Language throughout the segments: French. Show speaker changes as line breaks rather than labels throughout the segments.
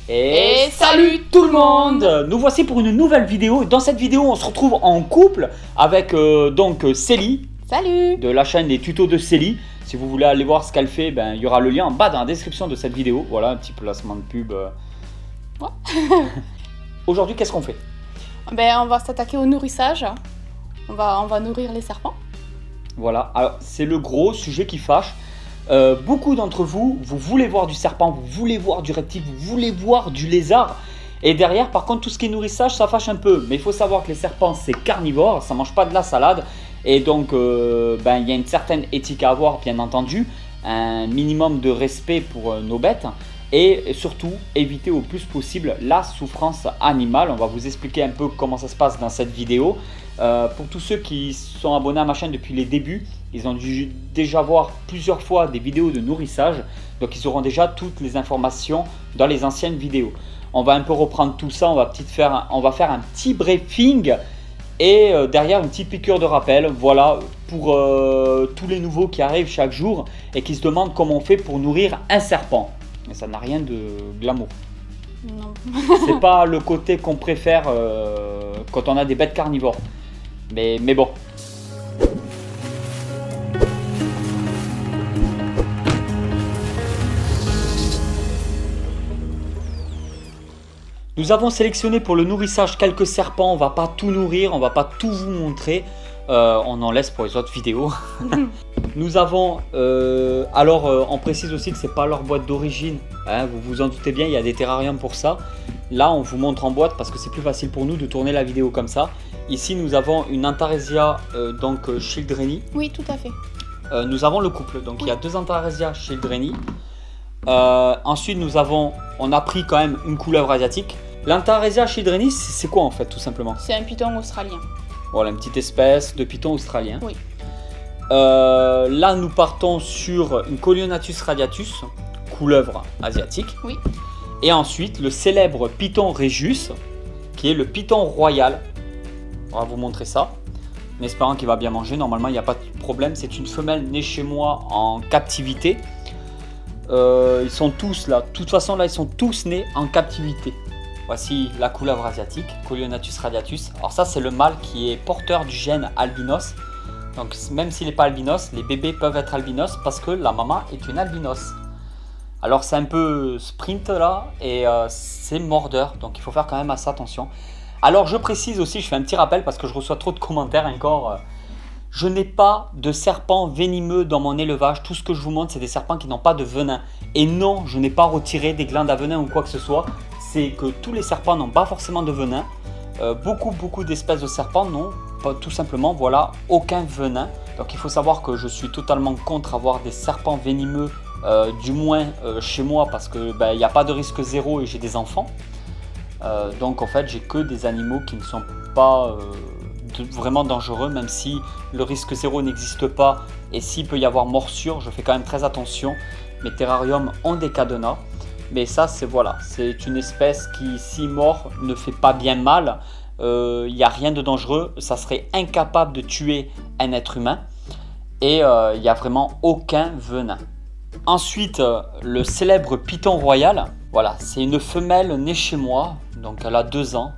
Et salut tout le monde! Nous voici pour une nouvelle vidéo. Dans cette vidéo, on se retrouve en couple avec Célie.
Salut!
De la chaîne des tutos de Célie. Si vous voulez aller voir ce qu'elle fait, il y aura le lien en bas dans la description de cette vidéo. Voilà, un petit placement de pub.
Ouais.
Aujourd'hui, qu'est-ce qu'on fait?
On va s'attaquer au nourrissage. On va nourrir les serpents.
Voilà, alors c'est le gros sujet qui fâche. Beaucoup d'entre vous, vous voulez voir du serpent, vous voulez voir du reptile, vous voulez voir du lézard. Et derrière, par contre, tout ce qui est nourrissage, ça fâche un peu. Mais il faut savoir que les serpents, c'est carnivore, ça ne mange pas de la salade. Et donc, il y a une certaine éthique à avoir, bien entendu. Un minimum de respect pour nos bêtes. Et surtout, éviter au plus possible la souffrance animale. On va vous expliquer un peu comment ça se passe dans cette vidéo. Pour tous ceux qui sont abonnés à ma chaîne depuis les débuts, ils ont dû déjà voir plusieurs fois des vidéos de nourrissage. Donc ils auront déjà toutes les informations dans les anciennes vidéos. On va un peu reprendre tout ça, on va faire un petit briefing. Et derrière une petite piqûre de rappel, voilà, pour tous les nouveaux qui arrivent chaque jour et qui se demandent comment on fait pour nourrir un serpent. Mais ça n'a rien de glamour.
Non.
C'est pas le côté qu'on préfère quand on a des bêtes carnivores. Mais bon. Nous avons sélectionné pour le nourrissage quelques serpents. On va pas tout nourrir, on va pas tout vous montrer. On en laisse pour les autres vidéos. Nous avons, on précise aussi que c'est pas leur boîte d'origine. Hein, vous vous en doutez bien, il y a des terrariums pour ça. Là, on vous montre en boîte parce que c'est plus facile pour nous de tourner la vidéo comme ça. Ici, nous avons une Antaresia Childreni.
Oui, tout à fait.
Nous avons le couple, donc il y a deux Antaresia Childreni. Ensuite, on a pris quand même une couleuvre asiatique. L'Antaresia Childreni, c'est quoi en fait, tout simplement?
C'est un python australien.
Voilà, une petite espèce de python australien.
Oui.
Là, nous partons sur une Colionatus radiatus, couleuvre asiatique.
Oui.
Et ensuite, le célèbre python Regius, qui est le python royal. On va vous montrer ça, en espérant qu'il va bien manger. Normalement, il n'y a pas de problème. C'est une femelle née chez moi en captivité. Ils sont tous là. De toute façon, là, ils sont tous nés en captivité. Voici la couleuvre asiatique, Colionatus radiatus. Alors ça, c'est le mâle qui est porteur du gène albinos. Donc même s'il n'est pas albinos, les bébés peuvent être albinos parce que la maman est une albinos. Alors c'est un peu sprint là et c'est mordeur, donc il faut faire quand même assez attention. Alors je précise aussi, je fais un petit rappel parce que je reçois trop de commentaires encore. Je n'ai pas de serpents venimeux dans mon élevage. Tout ce que je vous montre, c'est des serpents qui n'ont pas de venin. Et non, je n'ai pas retiré des glandes à venin ou quoi que ce soit. C'est que tous les serpents n'ont pas forcément de venin. Beaucoup d'espèces de serpents n'ont pas, tout simplement, voilà, aucun venin. Donc il faut savoir que je suis totalement contre avoir des serpents venimeux, du moins chez moi, parce que il n'y a pas de risque zéro et j'ai des enfants. Donc en fait, j'ai que des animaux qui ne sont pas vraiment dangereux, même si le risque zéro n'existe pas. Et s'il peut y avoir morsure, je fais quand même très attention. Mes terrariums ont des cadenas. Mais ça, c'est une espèce qui, si mord, ne fait pas bien mal. Il n'y a rien de dangereux. Ça serait incapable de tuer un être humain. Et il n'y a vraiment aucun venin. Ensuite, le célèbre python royal. Voilà, c'est une femelle née chez moi. Donc elle a 2 ans.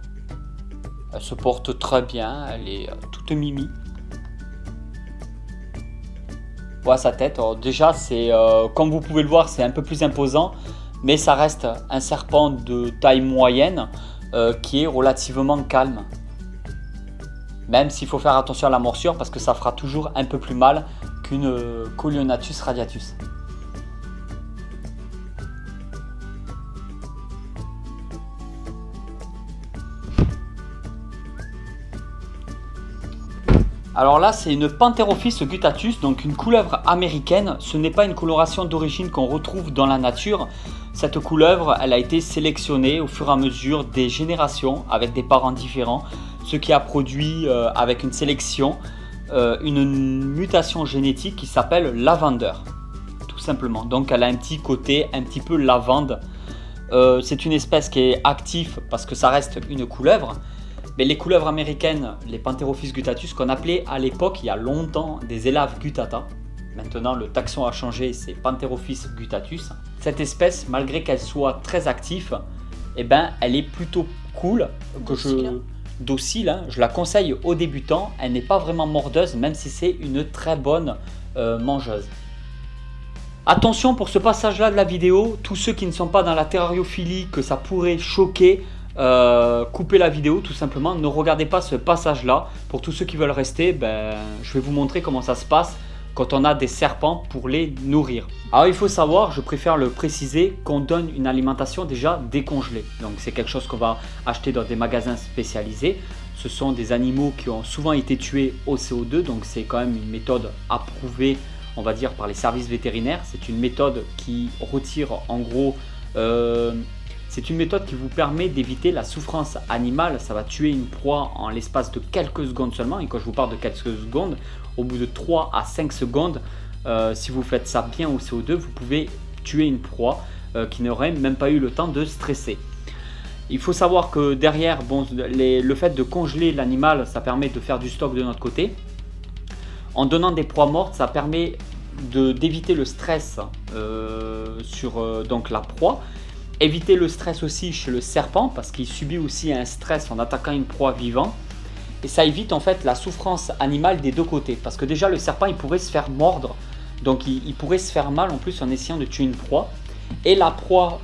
Elle se porte très bien. Elle est toute mimi. Voilà sa tête. Alors, déjà, comme vous pouvez le voir, c'est un peu plus imposant. Mais ça reste un serpent de taille moyenne qui est relativement calme. Même s'il faut faire attention à la morsure parce que ça fera toujours un peu plus mal qu'une Colionatus radiatus. Alors là, c'est une Pantherophis guttatus, donc une couleuvre américaine. Ce n'est pas une coloration d'origine qu'on retrouve dans la nature. Cette couleuvre, elle a été sélectionnée au fur et à mesure des générations avec des parents différents, ce qui a produit avec une sélection une mutation génétique qui s'appelle lavender, tout simplement. Donc elle a un petit côté un petit peu lavande. C'est une espèce qui est active parce que ça reste une couleuvre. Mais les couleuvres américaines, les Pantherophis guttatus, qu'on appelait à l'époque, il y a longtemps, des Elaves guttata. Maintenant, le taxon a changé, c'est Pantherophis guttatus. Cette espèce, malgré qu'elle soit très active, eh ben, elle est plutôt cool,
Docile.
docile, hein. Je la conseille aux débutants. Elle n'est pas vraiment mordeuse, même si c'est une très bonne mangeuse. Attention pour ce passage-là de la vidéo, tous ceux qui ne sont pas dans la terrariophilie, que ça pourrait choquer, coupez la vidéo tout simplement, ne regardez pas ce passage-là. Pour tous ceux qui veulent rester, ben, je vais vous montrer comment ça se passe quand on a des serpents pour les nourrir. Alors il faut savoir, je préfère le préciser, qu'on donne une alimentation déjà décongelée. Donc c'est quelque chose qu'on va acheter dans des magasins spécialisés. Ce sont des animaux qui ont souvent été tués au CO2, donc c'est quand même une méthode approuvée, on va dire, par les services vétérinaires. C'est une méthode qui retire en gros, c'est une méthode qui vous permet d'éviter la souffrance animale. Ça va tuer une proie en l'espace de quelques secondes seulement. Et quand je vous parle de quelques secondes, au bout de 3 à 5 secondes, si vous faites ça bien au CO2, vous pouvez tuer une proie qui n'aurait même pas eu le temps de stresser. Il faut savoir que derrière, bon, le fait de congeler l'animal, ça permet de faire du stock de notre côté. En donnant des proies mortes, ça permet d'éviter le stress sur donc la proie. Éviter le stress aussi chez le serpent parce qu'il subit aussi un stress en attaquant une proie vivante. Et ça évite en fait la souffrance animale des deux côtés. Parce que déjà le serpent il pourrait se faire mordre. Donc il pourrait se faire mal en plus en essayant de tuer une proie. Et la proie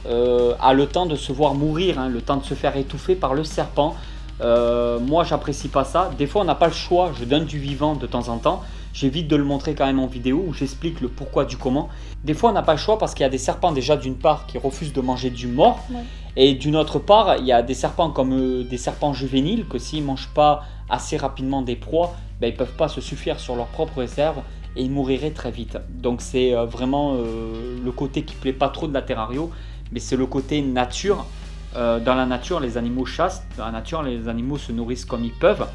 a le temps de se voir mourir, hein, le temps de se faire étouffer par le serpent. Moi j'apprécie pas ça. Des fois on n'a pas le choix, je donne du vivant de temps en temps. J'évite de le montrer quand même en vidéo où j'explique le pourquoi du comment. Des fois on n'a pas le choix parce qu'il y a des serpents déjà d'une part qui refusent de manger du mort. Ouais. Et d'une autre part il y a des serpents comme des serpents juvéniles que s'ils ne mangent pas assez rapidement des proies, ben, ils ne peuvent pas se suffire sur leur propre réserve et ils mouriraient très vite. Donc c'est vraiment le côté qui ne plaît pas trop de la terrario, mais c'est le côté nature. Dans la nature les animaux chassent, dans la nature les animaux se nourrissent comme ils peuvent.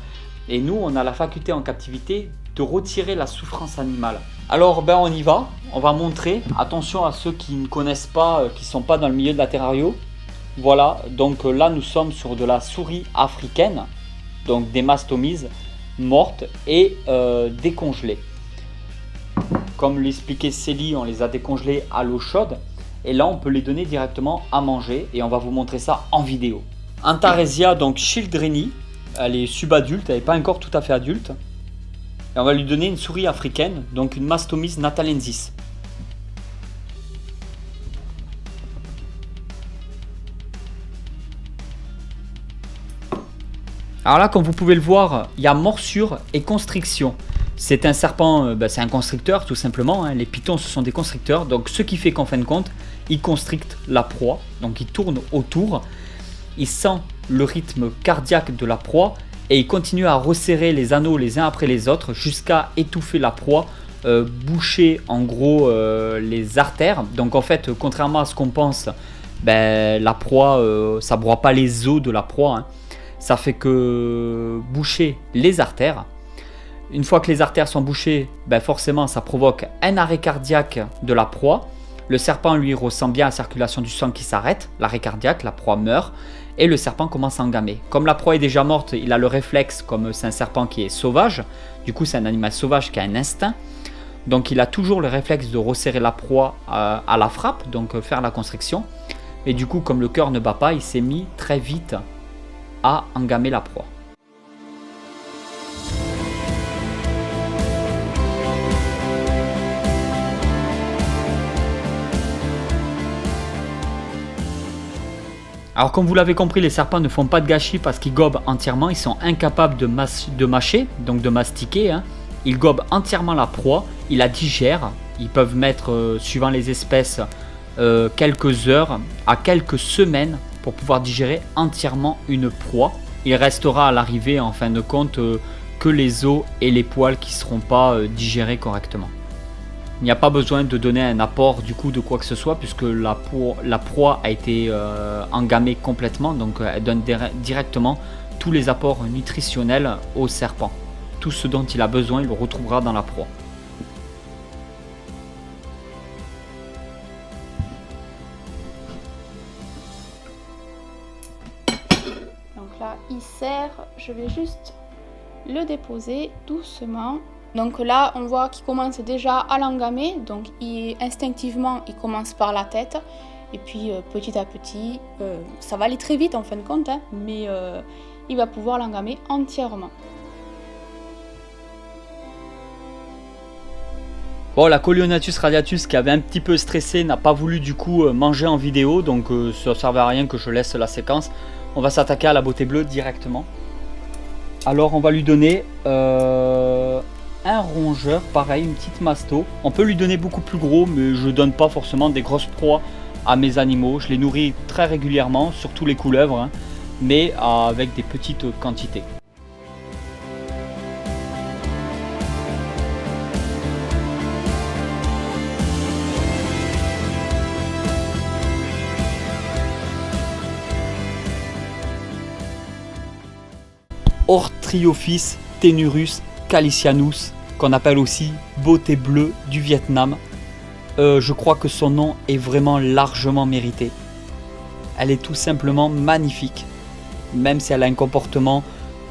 Et nous on a la faculté en captivité de retirer la souffrance animale. Alors ben on y va, on va montrer. Attention à ceux qui ne connaissent pas, qui ne sont pas dans le milieu de la terrario. Voilà, donc là nous sommes sur de la souris africaine, donc des mastomises mortes et décongelées. Comme l'expliquait Célie, on les a décongelées à l'eau chaude et là on peut les donner directement à manger et on va vous montrer ça en vidéo. Antaresia donc childreni, elle est subadulte, elle n'est pas encore tout à fait adulte. Et on va lui donner une souris africaine, donc une Mastomys natalensis. Alors là, comme vous pouvez le voir, il y a morsure et constriction. C'est un serpent, c'est un constricteur tout simplement, hein. Les pitons ce sont des constricteurs, donc ce qui fait qu'en fin de compte, il constricte la proie, donc il tourne autour, il sent le rythme cardiaque de la proie, et il continue à resserrer les anneaux les uns après les autres jusqu'à étouffer la proie, boucher en gros les artères. Donc en fait, contrairement à ce qu'on pense, ben, la proie, ça ne broie pas les os de la proie, hein. Ça fait que boucher les artères. Une fois que les artères sont bouchées, ben forcément ça provoque un arrêt cardiaque de la proie. Le serpent lui ressent bien la circulation du sang qui s'arrête, l'arrêt cardiaque, la proie meurt et le serpent commence à engamer. Comme la proie est déjà morte, il a le réflexe, comme c'est un serpent qui est sauvage, du coup c'est un animal sauvage qui a un instinct, donc il a toujours le réflexe de resserrer la proie à la frappe, donc faire la constriction, et du coup comme le cœur ne bat pas, il s'est mis très vite à engamer la proie. Alors comme vous l'avez compris, les serpents ne font pas de gâchis parce qu'ils gobent entièrement, ils sont incapables de mâcher, donc de mastiquer, hein. Ils gobent entièrement la proie, ils la digèrent, ils peuvent mettre, suivant les espèces, quelques heures à quelques semaines pour pouvoir digérer entièrement une proie. Il restera à l'arrivée en fin de compte que les os et les poils qui ne seront pas digérés correctement. Il n'y a pas besoin de donner un apport du coup de quoi que ce soit puisque la proie a été engamée complètement, donc elle donne directement tous les apports nutritionnels au serpent. Tout ce dont il a besoin, il le retrouvera dans la proie.
Donc là, il sert, je vais juste le déposer doucement. Donc là, on voit qu'il commence déjà à l'engamer, donc instinctivement, il commence par la tête. Et puis petit à petit, ça va aller très vite en fin de compte, hein, mais il va pouvoir l'engamer entièrement.
Bon, la Colionatus radiatus qui avait un petit peu stressé n'a pas voulu du coup manger en vidéo, donc ça ne servait à rien que je laisse la séquence. On va s'attaquer à la beauté bleue directement. Alors on va lui donner un rongeur, pareil, une petite masto. On peut lui donner beaucoup plus gros, mais je donne pas forcément des grosses proies à mes animaux. Je les nourris très régulièrement, surtout les couleuvres, hein, mais avec des petites quantités. Ortriophis tenurus calicianus, qu'on appelle aussi beauté bleue du Vietnam. Je crois que son nom est vraiment largement mérité. Elle est tout simplement magnifique, même si elle a un comportement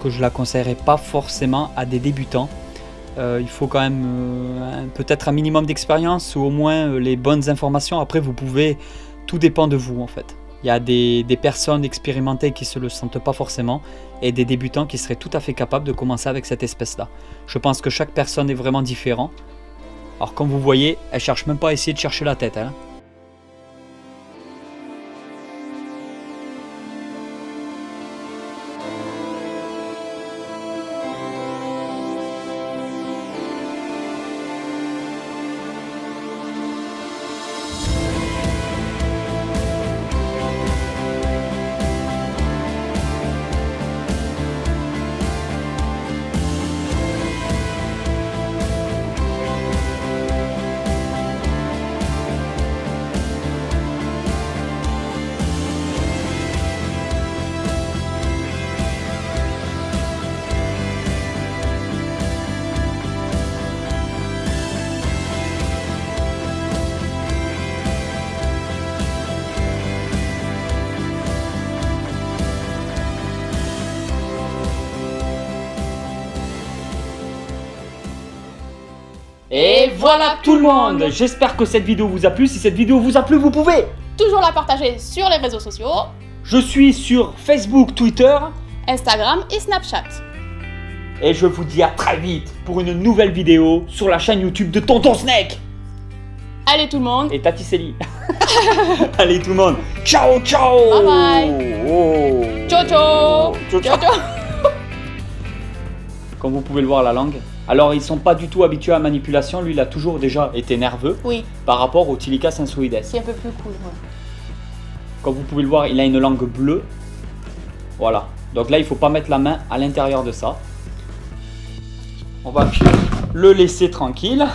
que je la conseillerais pas forcément à des débutants. Il faut quand même peut-être un minimum d'expérience ou au moins les bonnes informations. Après vous pouvez, tout dépend de vous en fait. Il y a des personnes expérimentées qui ne se le sentent pas forcément et des débutants qui seraient tout à fait capables de commencer avec cette espèce-là. Je pense que chaque personne est vraiment différente. Alors comme vous voyez, elle ne cherche même pas à essayer de chercher la tête. Hein. Et voilà tout le monde. J'espère que cette vidéo vous a plu. Si cette vidéo vous a plu, vous pouvez
toujours la partager sur les réseaux sociaux.
Je suis sur Facebook, Twitter,
Instagram et Snapchat.
Et je vous dis à très vite pour une nouvelle vidéo sur la chaîne YouTube de Tonton Snake.
Allez tout le monde.
Et Tati Célie. Allez tout le monde. Ciao, ciao.
Bye bye.
Oh.
Ciao, ciao.
Ciao, ciao.
Ciao, ciao.
Comme vous pouvez le voir, la langue. Alors ils sont pas du tout habitués à la manipulation. Lui il a toujours déjà été nerveux.
Oui.
Par rapport au Tilica sensoides.
C'est un peu plus cool. Ouais.
Comme vous pouvez le voir, il a une langue bleue. Voilà. Donc là il faut pas mettre la main à l'intérieur de ça. On va le laisser tranquille.